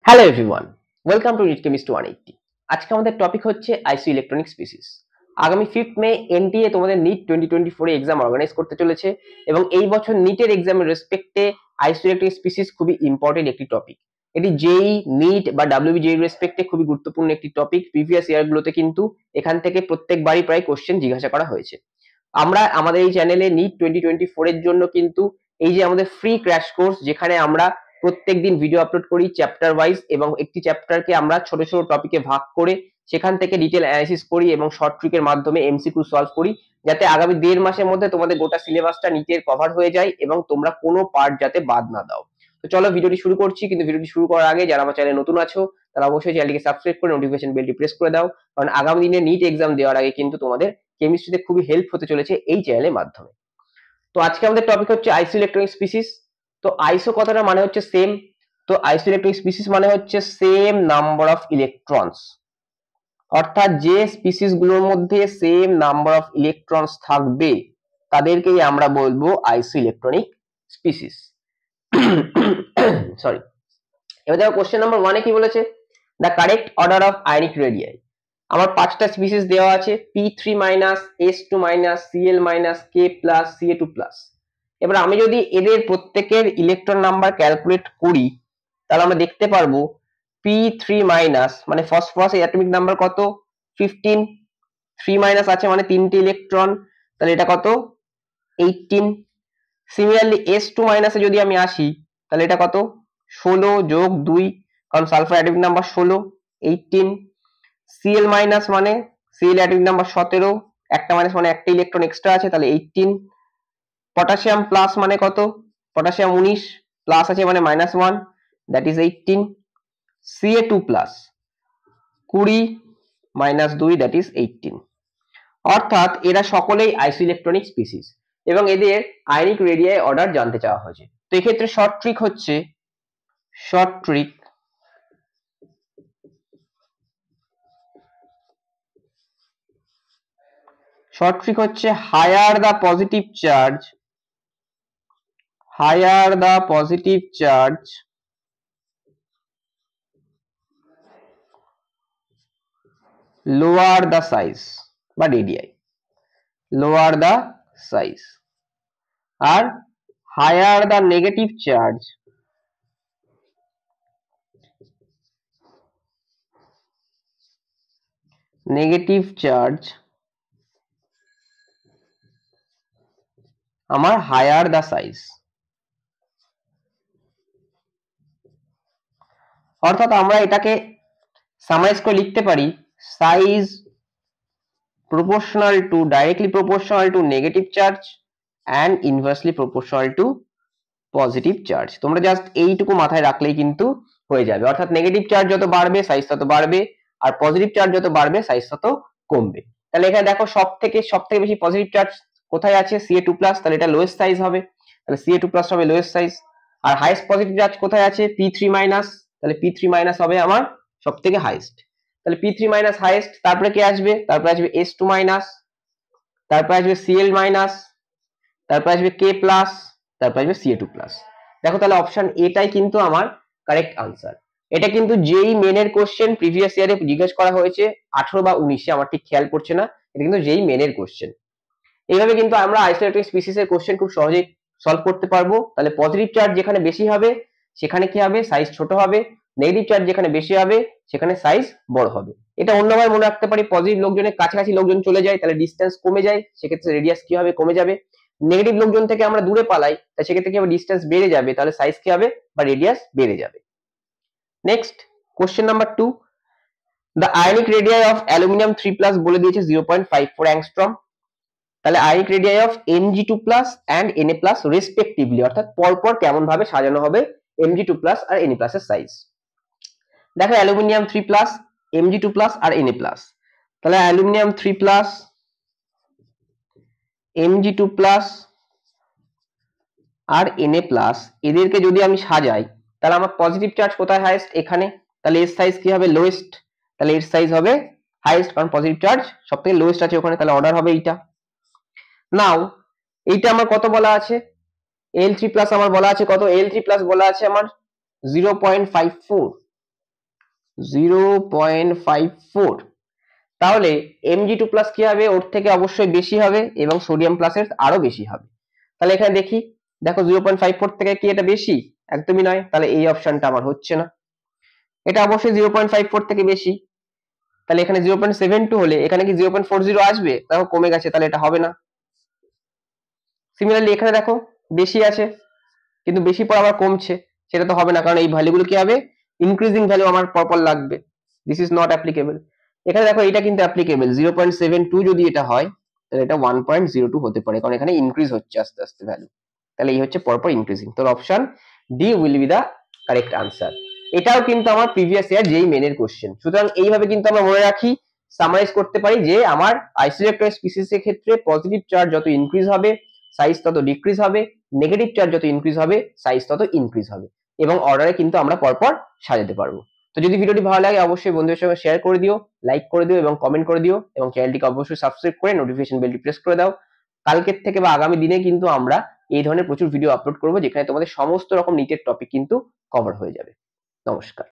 Hello everyone, welcome to NEET chemistry 180। আজকে আমাদের topic হচ্ছে আইসো ইলেকট্রনিক স্পিসিস। আগামী 5th মে এনটিএ তোমাদের নিট 2024 এক্সাম অর্গানাইজ করতে চলেছে এবং এই বছর নিটের এক্সামের রেসপেক্টে আইসো ইলেকট্রনিক স্পিসিস খুবই ইম্পর্টেন্ট একটি টপিক। এটি জেই, নিট বা ডাব্লিউবিজেই রেসপেক্টে খুবই গুরুত্বপূর্ণ একটি টপিক। প্রিভিয়াস ইয়ারগুলোতে কিন্তু এখান থেকে প্রত্যেকবারই প্রায় কোশ্চেন জিজ্ঞাসা করা হয়েছে। আমরা আমাদের এই চ্যানেলে নিট 2024 এর জন্য কিন্তু এই যে আমাদের ফ্রি ক্র্যাশ কোর্স, যেখানে আমরা প্রত্যেকদিন ভিডিও আপলোড করি চ্যাপ্টার ওয়াইজ এবং একটি চ্যাপ্টারকে আমরা ছোট ছোট টপিকে ভাগ করে সেখান থেকে ডিটেল অ্যানালিসিস করি এবং শর্ট ট্রিকের মাধ্যমে এমসিকিউ সলভ করি, যাতে আগামী 1.5 মাসের মধ্যে তোমাদের গোটা সিলেবাসটা নিটের কভার হয়ে যায় এবং তোমরা কোনো পার্ট যাতে বাদ না দাও। তো চলো ভিডিওটি শুরু করছি, কিন্তু ভিডিওটি শুরু করার আগে যারা আমার চ্যানেলে নতুন আছো তারা অবশ্যই চ্যানেলটিকে সাবস্ক্রাইব করে নোটিফিকেশন বেলটি প্রেস করে দাও, কারণ আগামী দিনে নিট এক্সাম দেওয়ার আগে কিন্তু তোমাদের কেমিস্ট্রিতে খুবই হেল্প হতে চলেছে এই চ্যানেলের মাধ্যমে। তো আজকে আমাদের টপিক হচ্ছে আইসো ইলেকট্রনিক স্পিসিস। তো আইসো কথাটা মানে হচ্ছে সেম, তো আইসো ইলেকট্রনিক স্পিসিস মানে হচ্ছে সেম নাম্বার অফ ইলেকট্রনস, অর্থাৎ যে স্পিসিস গুলোর মধ্যে সেম নাম্বার অফ ইলেকট্রনস থাকবে তাদেরকেই আমরা বলবো আইসো ইলেকট্রনিক স্পিসিস। সরি। এবার দেখো কোশ্চেন নাম্বার 1 এ কি বলেছে, the correct order of ionic radii. আমার 5টা স্পিসিস দেওয়া আছে, P3 minus, S2 minus, Cl minus, K plus, Ca2 plus. এবার আমি যদি এদের প্রত্যেকের ইলেকট্রন নাম্বার ক্যালকুলেট করি তাহলে আমরা দেখতে পারবো P3 মাইনাস মানে ফসফরাস এর অ্যাটমিক নাম্বার কত, 15। 3 মাইনাস আছে মানে 3টে ইলেকট্রন, তাহলে এটা কত, 18। সিমিলারলি S2 মাইনাসে যদি আমি আসি তাহলে এটা কত, 16 যোগ 2, কারণ sulphur atomic number 16, 18। Cl minus মানে Cl অ্যাটমিক নাম্বার 17, একটা মাইনাস মানে একটা ইলেকট্রন এক্সট্রা আছে, তাহলে 18। পটাশিয়াম প্লাস মানে কত, পটাশিয়াম 19, প্লাস আছে মানে -1, that is 18। Ca2 plus 20 minus 2, that is 18। অর্থাৎ এরা সকলেই আইসো ইলেকট্রনিক স্পিসিস এবং এদের আয়নিক রেডিয়াই অর্ডার জানতে চাওয়া হয়েছে। তো এক্ষেত্রে শর্ট ট্রিক হচ্ছে, শর্ট ট্রিক হচ্ছে higher the positive charge, lower the size বা রেডিয়াই, lower the size, আর higher the negative charge, আমার higher the size। অর্থাৎ আমরা এটাকে সামারাইজ করে লিখতে পারি, size directly proportional to negative charge and inversely proportional to positive charge. তোমরা জাস্ট এইটুকু মাথায় রাখলেই কিন্তু হয়ে যাবে, অর্থাৎ নেগেটিভ চার্জ যত বাড়বে সাইজ তত বাড়বে, আর পজিটিভ চার্জ যত বাড়বে সাইজ তত কমবে। তাহলে এখানে দেখো সব থেকে বেশি পজিটিভ চার্জ কোথায় আছে, Ca2 প্লাস, তাহলে এটা লোয়েস্ট সাইজ হবে, তাহলে Ca2 প্লাস হবে লোয়েস্ট সাইজ। আর হাইয়েস্ট পজিটিভ চার্জ কোথায় আছে, P3 মাইনাস, তাহলে P3 মাইনাস হবে আমার সব থেকে হাইয়েস্ট, তাহলে P3 মাইনাস হাইয়েস্ট। তারপরে কি আসবে, তারপরে আসবে S2 মাইনাস, তারপরে আসবে Cl মাইনাস, তারপরে আসবে K প্লাস, তারপরে আসবে Ca2 প্লাস। দেখো তাহলে অপশন এটাই কিন্তু আমার কারেক্ট আনসার। এটা কিন্তু যেই মেনের কোশ্চেন প্রিভিয়াস ইয়ারে জিজ্ঞেস করা হয়েছে 18 বা 19-এ, আমার ঠিক খেয়াল পড়ছে না, এটা কিন্তু যেই মেনের কোশ্চেন। এইভাবে কিন্তু আমরা আইসোলেটরিক স্পিসিস এর কোশ্চেন খুব সহজেই সলভ করতে পারবো। তাহলে পজিটিভ চার্জ যেখানে বেশি হবে সেখানে কি হবে, সাইজ ছোট হবে, নেগেটিভ চার্জ যেখানে বেশি হবে সেখানে সাইজ বড় হবে। এটা অন্যভাবে মনে রাখতে পারি, পজিটিভ লোকজনের কাছাকাছি লোকজন চলে যায় তাহলে ডিস্টেন্স কমে যায়, সেক্ষেত্রে রেডিয়াস কি হবে, কমে যাবে। নেগেটিভ লোকজন থেকে আমরা দূরে পালাই তাই সেক্ষেত্রে কি হবে, ডিস্টেন্স বেড়ে যাবে, তাহলে সাইজ কি হবে বা রেডিয়াস বেড়ে যাবে। Next question number 2, the ionic radii of aluminium 3+ বলে দিয়েছে 0.54 অ্যাংস্ট্রম। তাহলে ionic radii of Mg2+ and Na+ respectively, অর্থাৎ পরপর কেমন ভাবে সাজানো হবে Mg2+ আর Na+ এর সাইজ। দেখো অ্যালুমিনিয়াম 3+, Mg2+ আর Na+, তাহলে অ্যালুমিনিয়াম 3+, Mg2+ আর Na+, এদেরকে যদি আমি সাজাই তাহলে আমার পজিটিভ চার্জ কোথায় হাইয়েস্ট, এখানে, তাহলে এর সাইজ কি হবে, লোয়েস্ট, তাহলে এর সাইজ হবে হাইয়েস্ট, কারণ পজিটিভ চার্জ সবথেকে লোয়েস্ট আছে ওখানে, তাহলে অর্ডার হবে এইটা। নাও এইটা আমার কত বলা আছে, Al3+ আমার বলা আছে কত, Al3+ বলা আছে আমার 0.54, 0.54, তাহলে Mg2+ কি হবে, ওর থেকে অবশ্যই বেশি হবে এবং সোডিয়াম প্লাসের আরো বেশি হবে। তাহলে এখানে দেখি, দেখো 0.54 থেকে কি এটা বেশি? একদমই নয়, তাহলে এই অপশনটা আমার হচ্ছে না। এটা অবশ্যই 0.54 থেকে বেশি, তাহলে এখানে 0.72 হলে এখানে কি 0.40 আসবে? দেখো কমে গেছে, তাহলে এটা হবে না। সিমিলারলি এখানে দেখো বেশি আছে, কিন্তু বেশি পর আবার কমছে, সেটা তো হবে না, কারণ এই ভ্যালুগুলো কি হবে, ইনক্রিজিং ভ্যালু আমার পরপর লাগবে। This is not applicable. এখানে দেখো এটা কিন্তু অ্যাপ্লিকেবল, 0.72 যদি এটা হয় তাহলে এটা 1.02 হতে পারে, কারণ এখানে ইনক্রিজ হচ্ছে আস্তে আস্তে ভ্যালু। তাহলে এই হচ্ছে পরপর ইনক্রিজিং। তো option D will be the correct answer. এটাও কিন্তু আমার প্রিভিয়াস ইয়ার যেই মেনের কোশ্চেন। সুতরাং এইভাবে কিন্তু আমরা মনে রাখি, সামারাইজ করতে পারি যে আমার আইসোইলেক্ট্রন স্পিসিস এর ক্ষেত্রে পজিটিভ চার্জ যত ইনক্রিজ হবে সাইজ তত ডিক্রিজ হবে, নেগেটিভ চার্জ যত ইনক্রিজ হবে সাইজ তত ইনক্রিজ হবে, এবং অর্ডারে কিন্তু আমরা পরপর সাজাতে পারবো। তো যদি ভিডিওটি ভালো লাগে অবশ্যই বন্ধুদের সঙ্গে শেয়ার করে দিও, লাইক করে দিও এবং কমেন্ট করে দিও, এবং চ্যানেলটিকে অবশ্যই সাবস্ক্রাইব করে নোটিফিকেশন বেলটি প্রেস করে দাও। কালকের থেকে বা আগামী দিনে কিন্তু আমরা এই ধরনের প্রচুর ভিডিও আপলোড করবো, যেখানে তোমাদের সমস্ত রকম নিটের টপিক কিন্তু কভার হয়ে যাবে। নমস্কার।